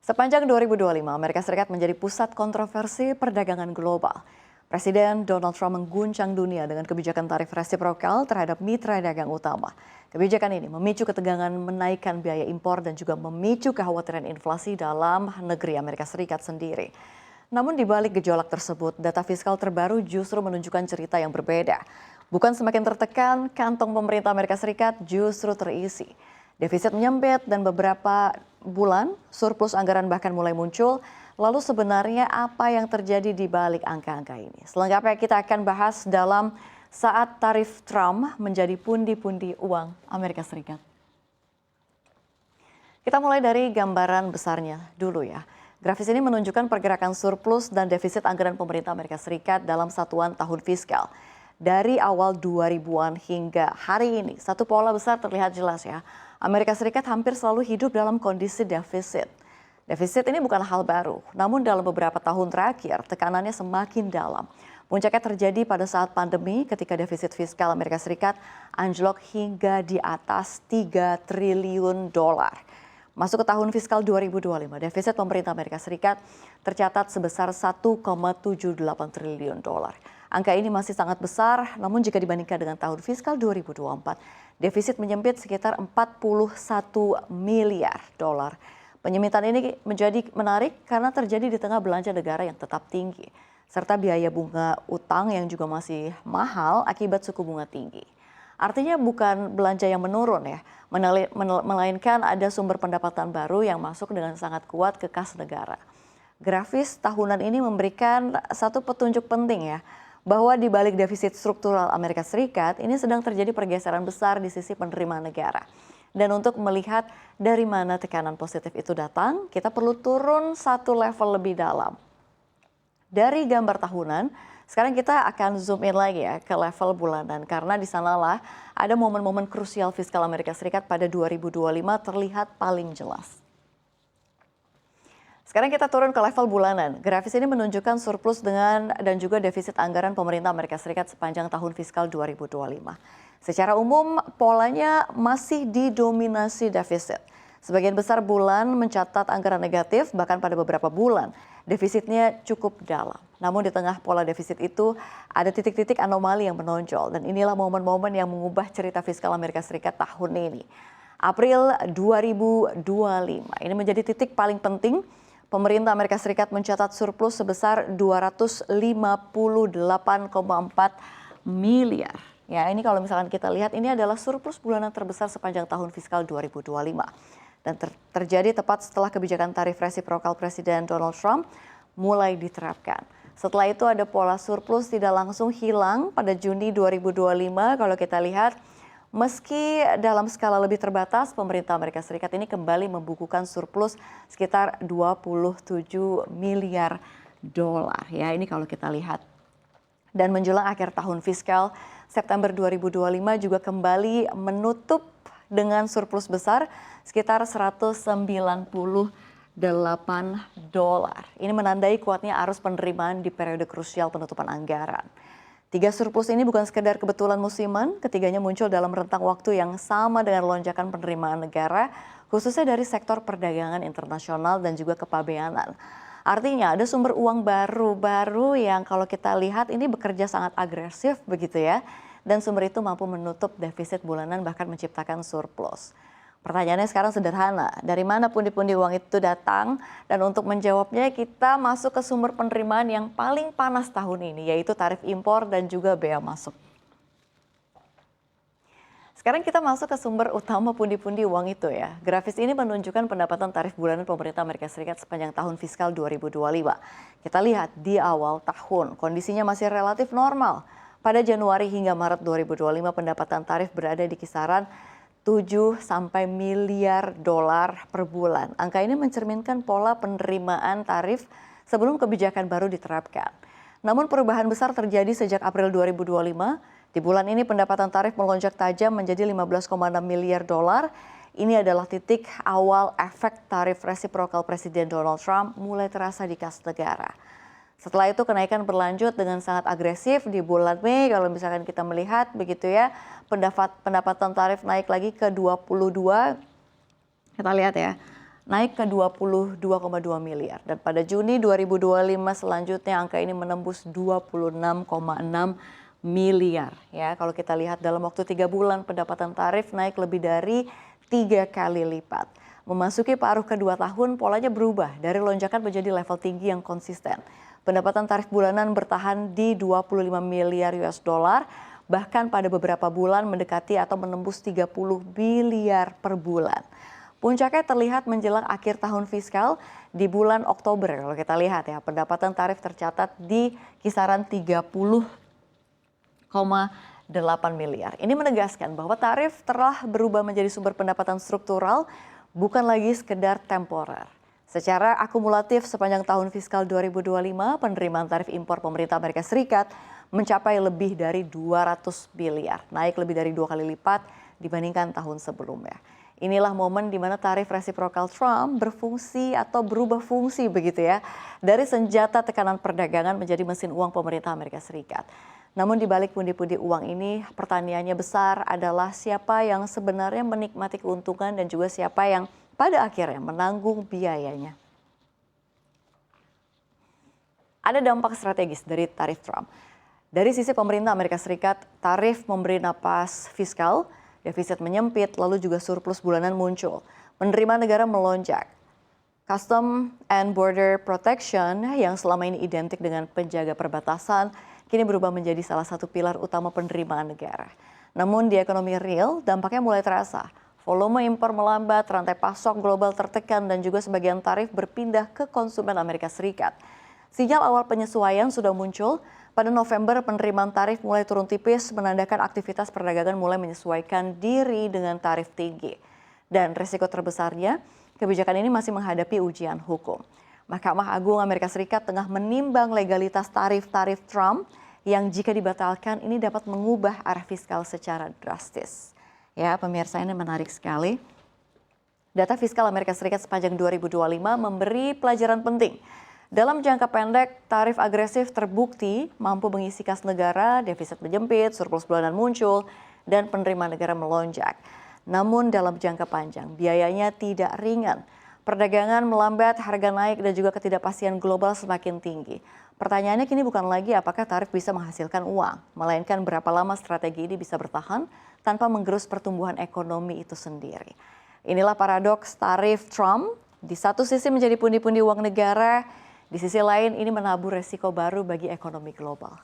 Sepanjang 2025, Amerika Serikat menjadi pusat kontroversi perdagangan global. Presiden Donald Trump mengguncang dunia dengan kebijakan tarif resiprokal terhadap mitra dagang utama. Kebijakan ini memicu ketegangan menaikkan biaya impor dan juga memicu kekhawatiran inflasi dalam negeri Amerika Serikat sendiri. Namun di balik gejolak tersebut, data fiskal terbaru justru menunjukkan cerita yang berbeda. Bukan semakin tertekan, kantong pemerintah Amerika Serikat justru terisi. Defisit menyempit dan beberapa bulan surplus anggaran bahkan mulai muncul. Lalu sebenarnya apa yang terjadi di balik angka-angka ini? Selengkapnya kita akan bahas dalam Saat Tarif Trump Menjadi Pundi-Pundi Uang Amerika Serikat. Kita mulai dari gambaran besarnya dulu ya. Grafis ini menunjukkan pergerakan surplus dan defisit anggaran pemerintah Amerika Serikat dalam satuan tahun fiskal. Dari awal 2000-an hingga hari ini, satu pola besar terlihat jelas ya. Amerika Serikat hampir selalu hidup dalam kondisi defisit. Defisit ini bukan hal baru, namun dalam beberapa tahun terakhir tekanannya semakin dalam. Puncaknya terjadi pada saat pandemi ketika defisit fiskal Amerika Serikat anjlok hingga di atas 3 triliun dolar. Masuk ke tahun fiskal 2025, defisit pemerintah Amerika Serikat tercatat sebesar 1,78 triliun dolar. Angka ini masih sangat besar, namun jika dibandingkan dengan tahun fiskal 2024, defisit menyempit sekitar 41 miliar dolar. Penyempitan ini menjadi menarik karena terjadi di tengah belanja negara yang tetap tinggi, serta biaya bunga utang yang juga masih mahal akibat suku bunga tinggi. Artinya bukan belanja yang menurun ya, melainkan ada sumber pendapatan baru yang masuk dengan sangat kuat ke kas negara. Grafis tahunan ini memberikan satu petunjuk penting ya, bahwa di balik defisit struktural Amerika Serikat ini sedang terjadi pergeseran besar di sisi penerimaan negara. Dan untuk melihat dari mana tekanan positif itu datang, kita perlu turun satu level lebih dalam. Dari gambar tahunan, sekarang kita akan zoom in lagi ya ke level bulanan. Karena di sanalah ada momen-momen krusial fiskal Amerika Serikat pada 2025 terlihat paling jelas. Sekarang kita turun ke level bulanan. Grafis ini menunjukkan surplus dan juga defisit anggaran pemerintah Amerika Serikat sepanjang tahun fiskal 2025. Secara umum, polanya masih didominasi defisit. Sebagian besar bulan mencatat anggaran negatif, bahkan pada beberapa bulan defisitnya cukup dalam. Namun di tengah pola defisit itu ada titik-titik anomali yang menonjol, dan inilah momen-momen yang mengubah cerita fiskal Amerika Serikat tahun ini. April 2025, ini menjadi titik paling penting. Pemerintah Amerika Serikat mencatat surplus sebesar 258,4 miliar. Ya, ini kalau misalkan kita lihat ini adalah surplus bulanan terbesar sepanjang tahun fiskal 2025. Dan terjadi tepat setelah kebijakan tarif resiprokal Presiden Donald Trump mulai diterapkan. Setelah itu ada pola surplus tidak langsung hilang pada Juni 2025 kalau kita lihat. Meski dalam skala lebih terbatas, pemerintah Amerika Serikat ini kembali membukukan surplus sekitar 27 miliar dolar. Ya, ini kalau kita lihat. Dan menjelang akhir tahun fiskal, September 2025 juga kembali menutup dengan surplus besar sekitar 198 dolar. Ini menandai kuatnya arus penerimaan di periode krusial penutupan anggaran. Tiga surplus ini bukan sekedar kebetulan musiman, ketiganya muncul dalam rentang waktu yang sama dengan lonjakan penerimaan negara, khususnya dari sektor perdagangan internasional dan juga kepabeanan. Artinya ada sumber uang baru yang kalau kita lihat ini bekerja sangat agresif begitu ya, dan sumber itu mampu menutup defisit bulanan bahkan menciptakan surplus. Pertanyaannya sekarang sederhana, dari mana pundi-pundi uang itu datang? Dan untuk menjawabnya kita masuk ke sumber penerimaan yang paling panas tahun ini, yaitu tarif impor dan juga bea masuk. Sekarang kita masuk ke sumber utama pundi-pundi uang itu ya. Grafis ini menunjukkan pendapatan tarif bulanan pemerintah Amerika Serikat sepanjang tahun fiskal 2025. Kita lihat di awal tahun, kondisinya masih relatif normal. Pada Januari hingga Maret 2025 pendapatan tarif berada di kisaran 7 sampai miliar dolar per bulan. Angka ini mencerminkan pola penerimaan tarif sebelum kebijakan baru diterapkan. Namun perubahan besar terjadi sejak April 2025. Di bulan ini pendapatan tarif melonjak tajam menjadi 15,6 miliar dolar. Ini adalah titik awal efek tarif resiprokal Presiden Donald Trump mulai terasa di kas negara. Setelah itu kenaikan berlanjut dengan sangat agresif di bulan Mei. Kalau misalkan kita melihat begitu ya, pendapatan tarif naik lagi ke 22. Kita lihat ya, naik ke 22,2 miliar. Dan pada Juni 2025 selanjutnya angka ini menembus 26,6 miliar. Ya, kalau kita lihat dalam waktu 3 bulan pendapatan tarif naik lebih dari 3 kali lipat. Memasuki paruh kedua tahun polanya berubah dari lonjakan menjadi level tinggi yang konsisten. Pendapatan tarif bulanan bertahan di 25 miliar US dollar, bahkan pada beberapa bulan mendekati atau menembus 30 miliar per bulan. Puncaknya terlihat menjelang akhir tahun fiskal di bulan Oktober. Kalau kita lihat ya, pendapatan tarif tercatat di kisaran 30,8 miliar. Ini menegaskan bahwa tarif telah berubah menjadi sumber pendapatan struktural, bukan lagi sekedar temporer. Secara akumulatif sepanjang tahun fiskal 2025, penerimaan tarif impor pemerintah Amerika Serikat mencapai lebih dari 200 miliar, naik lebih dari 2 kali lipat dibandingkan tahun sebelumnya. Inilah momen di mana tarif resiprokal Trump berfungsi atau berubah fungsi begitu ya, dari senjata tekanan perdagangan menjadi mesin uang pemerintah Amerika Serikat. Namun di balik pundi-pundi uang ini, pertanyaannya besar adalah siapa yang sebenarnya menikmati keuntungan dan juga siapa yang pada akhirnya menanggung biayanya. Ada dampak strategis dari tarif Trump. Dari sisi pemerintah Amerika Serikat, tarif memberi napas fiskal, defisit menyempit, lalu juga surplus bulanan muncul. Penerimaan negara melonjak. Custom and Border Protection yang selama ini identik dengan penjaga perbatasan, kini berubah menjadi salah satu pilar utama penerimaan negara. Namun di ekonomi real, dampaknya mulai terasa. Volume impor melambat, rantai pasok global tertekan, dan juga sebagian tarif berpindah ke konsumen Amerika Serikat. Sinyal awal penyesuaian sudah muncul. Pada November, penerimaan tarif mulai turun tipis, menandakan aktivitas perdagangan mulai menyesuaikan diri dengan tarif tinggi. Dan risiko terbesarnya, kebijakan ini masih menghadapi ujian hukum. Mahkamah Agung Amerika Serikat tengah menimbang legalitas tarif-tarif Trump yang jika dibatalkan ini dapat mengubah arah fiskal secara drastis. Ya, pemirsa, ini menarik sekali. Data fiskal Amerika Serikat sepanjang 2025 memberi pelajaran penting. Dalam jangka pendek, tarif agresif terbukti mampu mengisi kas negara, defisit menjempit, surplus bulanan muncul, dan penerimaan negara melonjak. Namun dalam jangka panjang, biayanya tidak ringan. Perdagangan melambat, harga naik, dan juga ketidakpastian global semakin tinggi. Pertanyaannya kini bukan lagi apakah tarif bisa menghasilkan uang, melainkan berapa lama strategi ini bisa bertahan tanpa menggerus pertumbuhan ekonomi itu sendiri. Inilah paradoks tarif Trump. Di satu sisi menjadi pundi-pundi uang negara, di sisi lain ini menabur resiko baru bagi ekonomi global.